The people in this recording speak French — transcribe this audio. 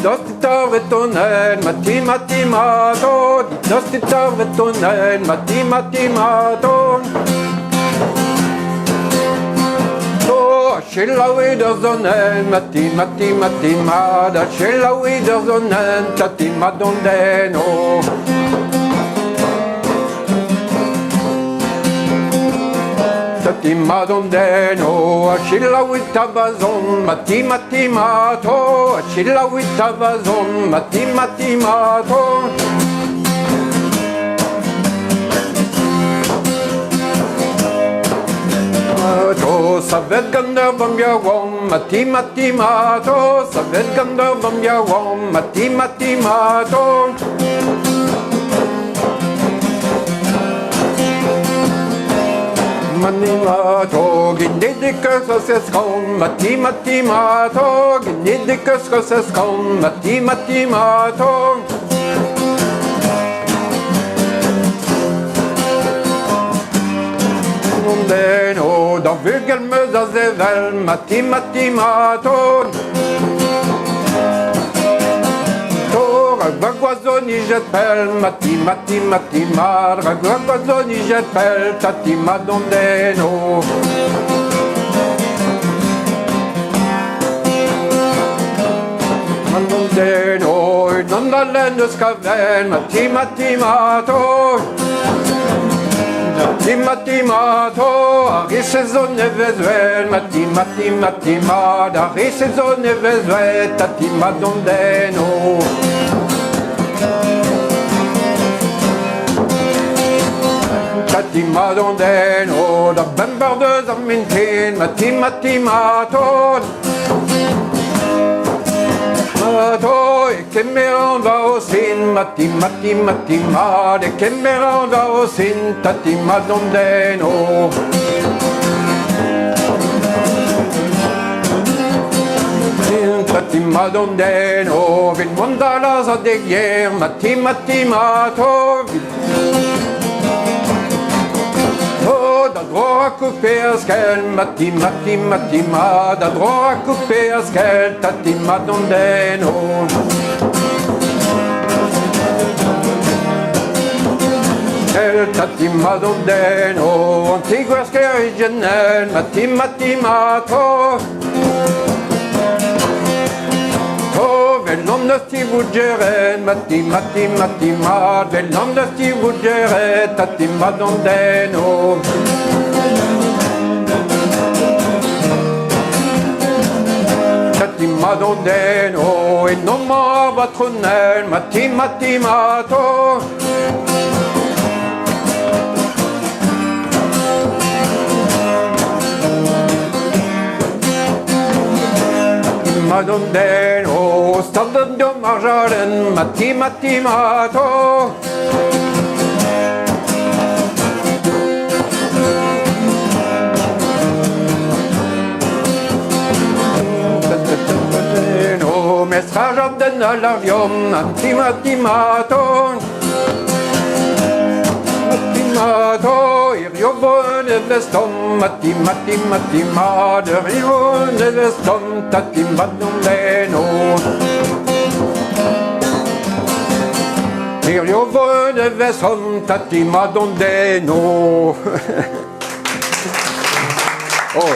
dostita vetonen, matemato, dostita vetonen, matemato. Schilla widersonnen, matematimada, schilla widersonnen, tatimadondeno. Tatimadondeno, schilla witabazon, matematimato, schilla witabazon, matematimato. Savet gander vam yawom, matematimato, savet gander vam yawom, matematimato. Manimato, gnidicus oseskon, matematimato, gnidicus oseskon, matematimato. Deno, da vugelmöda zevel, matematimato. Ragguazzoni jetpel, matematimar, ragguazzoni jetpel, tatimadondeno. Mandondeno, non dall'endo scavel, matematimato. Matemato, arisezone vezuel, matematimada, arisezone vezuel, tatimadondeno. Tatimadondeno, da bembardeuse amintin, matematimato. E che me va o sin, matematimad, e che me va o sin, tatimadondeno. Tatimadondeno, vin mondalas a degier, matematimato. Da droit à couper à skel, matematima, da droit à couper à skel, tatimadondeno. Tatimadondeno, antiguas que originel, matematimato. Velnom de stivugere, matematimad, velnom de stivugere, tatimadondeno. Tatimadondeno, e non ma vatronel, matematimato. Madondeno, stadendo marjaren, matematimato. Madondeno, mestrajarden all'avion, matematimato. Matemato, irjobone vestom, matematimad, irjobone vestom, tatimadondeno. Irjobone vestom, tatimadondeno. Oh.